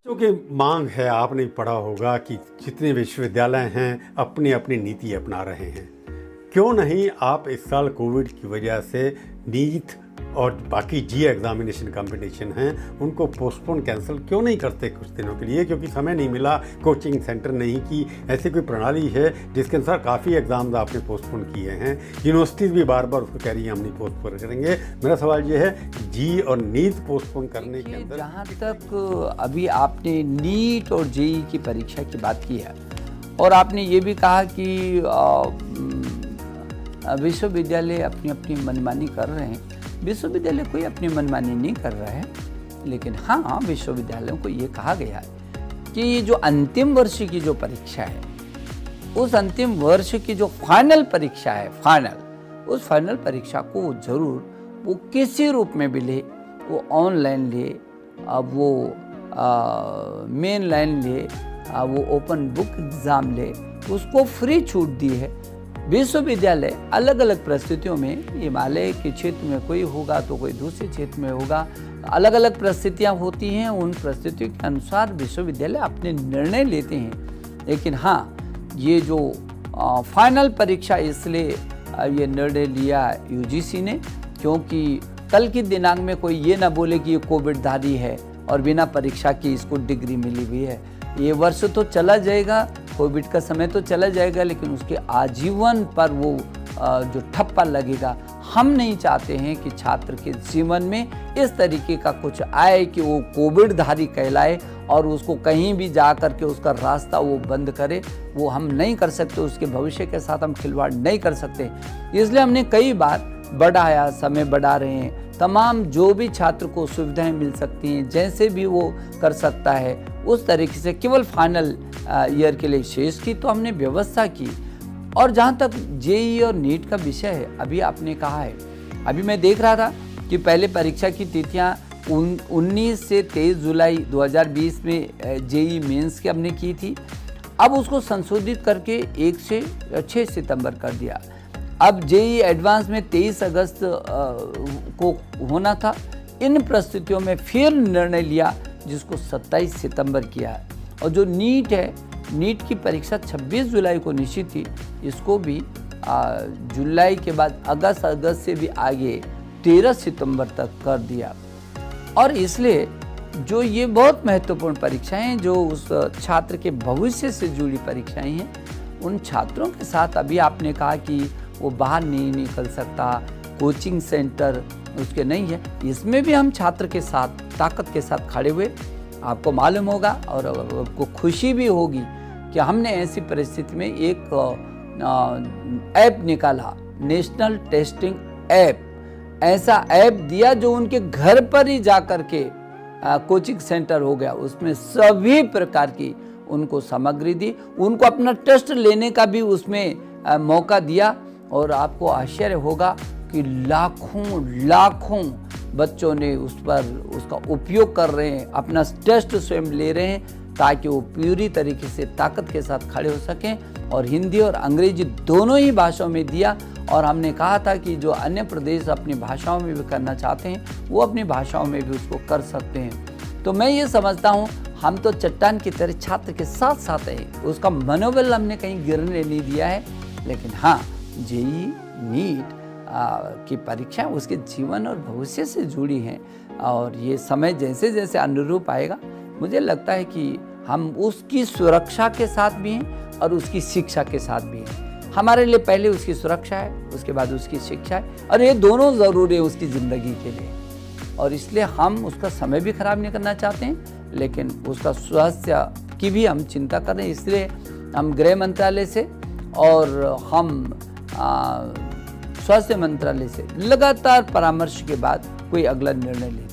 क्योंकि मांग है, आपने पढ़ा होगा कि जितने विश्वविद्यालय हैं अपनी अपनी नीति अपना रहे हैं। क्यों नहीं आप इस साल कोविड की वजह से नीट और बाकी जी एग्जामिनेशन कंपटीशन हैं उनको पोस्टपोन कैंसिल क्यों नहीं करते कुछ दिनों के लिए? क्योंकि समय नहीं मिला, कोचिंग सेंटर नहीं की, ऐसी कोई प्रणाली है जिसके अनुसार काफ़ी एग्ज़ाम्स आपने पोस्टपोन किए हैं। यूनिवर्सिटीज़ भी बार बार उसको कह रही हैं हम नहीं पोस्टपोन करेंगे। मेरा सवाल ये है, जी और नीट पोस्टपोन करने के अंदर जहाँ तक अभी आपने नीट और जेई की परीक्षा की बात की है और आपने ये भी कहा कि विश्वविद्यालय अपनी अपनी मनमानी कर रहे हैं। विश्वविद्यालय कोई अपनी मनमानी नहीं कर रहा है, लेकिन हाँ, विश्वविद्यालयों को ये कहा गया है कि ये जो अंतिम वर्ष की जो परीक्षा है, उस अंतिम वर्ष की जो फाइनल परीक्षा है, उस फाइनल परीक्षा को जरूर वो किसी रूप में भी ले, वो ऑनलाइन ले, अब वो मेन लाइन ले, वो ओपन बुक एग्ज़ाम ले, उसको फ्री छूट दी है। विश्वविद्यालय अलग अलग परिस्थितियों में, हिमालय के क्षेत्र में कोई होगा तो कोई दूसरे क्षेत्र में होगा, अलग अलग परिस्थितियां होती हैं। उन परिस्थितियों के अनुसार विश्वविद्यालय अपने निर्णय लेते हैं। लेकिन हाँ, ये जो फाइनल परीक्षा, इसलिए ये निर्णय लिया यूजीसी ने, क्योंकि कल की दिनांक में कोई ये ना बोले कि ये कोविडधारी है और बिना परीक्षा की इसको डिग्री मिली हुई है। ये वर्ष तो चला जाएगा, कोविड का समय तो चला जाएगा, लेकिन उसके आजीवन पर वो जो ठप्पा लगेगा। हम नहीं चाहते हैं कि छात्र के जीवन में इस तरीके का कुछ आए कि वो कोविडधारी कहलाए और उसको कहीं भी जा कर के उसका रास्ता वो बंद करे। वो हम नहीं कर सकते, उसके भविष्य के साथ हम खिलवाड़ नहीं कर सकते। इसलिए हमने कई बार बढ़ाया, समय बढ़ा रहे हैं। तमाम जो भी छात्र को सुविधाएं मिल सकती हैं, जैसे भी वो कर सकता है, उस तरीके से केवल फाइनल ईयर के लिए शेष की तो हमने व्यवस्था की। और जहाँ तक जेई और नीट का विषय है, अभी आपने कहा है, अभी मैं देख रहा था कि पहले परीक्षा की तिथियाँ 19 से 23 जुलाई 2020 में जेई मेंस की हमने की थी। अब उसको संशोधित करके 1 से 6 सितंबर कर दिया। अब जेई एडवांस में 23 अगस्त को होना था। इन परिस्थितियों में फिर निर्णय लिया जिसको 27 सितंबर किया है। और जो नीट है, नीट की परीक्षा 26 जुलाई को निश्चित थी, इसको भी जुलाई के बाद अगस्त से भी आगे 13 सितंबर तक कर दिया। और इसलिए जो ये बहुत महत्वपूर्ण परीक्षाएं, जो उस छात्र के भविष्य से जुड़ी परीक्षाएं हैं, उन छात्रों के साथ अभी आपने कहा कि वो बाहर नहीं निकल सकता, कोचिंग सेंटर उसके नहीं है, इसमें भी हम छात्र के साथ ताकत के साथ खड़े हुए। आपको मालूम होगा और आपको खुशी भी होगी कि हमने ऐसी परिस्थिति में एक ऐप निकाला, नेशनल टेस्टिंग ऐप। ऐसा ऐप दिया जो उनके घर पर ही जा कर के कोचिंग सेंटर हो गया। उसमें सभी प्रकार की उनको सामग्री दी, उनको अपना टेस्ट लेने का भी उसमें मौका दिया। और आपको आश्चर्य होगा कि लाखों बच्चों ने उस पर उसका उपयोग कर रहे हैं, अपना टेस्ट स्वयं ले रहे हैं, ताकि वो पूरी तरीके से ताकत के साथ खड़े हो सकें। और हिंदी और अंग्रेजी दोनों ही भाषाओं में दिया। और हमने कहा था कि जो अन्य प्रदेश अपनी भाषाओं में भी करना चाहते हैं, वो अपनी भाषाओं में भी उसको कर सकते हैं। तो मैं ये समझता हूँ, हम तो चट्टान की तरह छात्र के साथ साथ हैं, उसका मनोबल हमने कहीं गिरने नहीं दिया है। लेकिन हाँ, जेई नीट की परीक्षा उसके जीवन और भविष्य से जुड़ी हैं। और ये समय जैसे जैसे अनुरूप आएगा, मुझे लगता है कि हम उसकी सुरक्षा के साथ भी हैं और उसकी शिक्षा के साथ भी हैं। हमारे लिए पहले उसकी सुरक्षा है, उसके बाद उसकी शिक्षा है, और ये दोनों ज़रूरी है उसकी ज़िंदगी के लिए। और इसलिए हम उसका समय भी खराब नहीं करना चाहते हैं, लेकिन उसका स्वास्थ्य की भी हम चिंता कर रहे हैं। इसलिए हम गृह मंत्रालय से और हम स्वास्थ्य मंत्रालय से लगातार परामर्श के बाद कोई अगला निर्णय लें।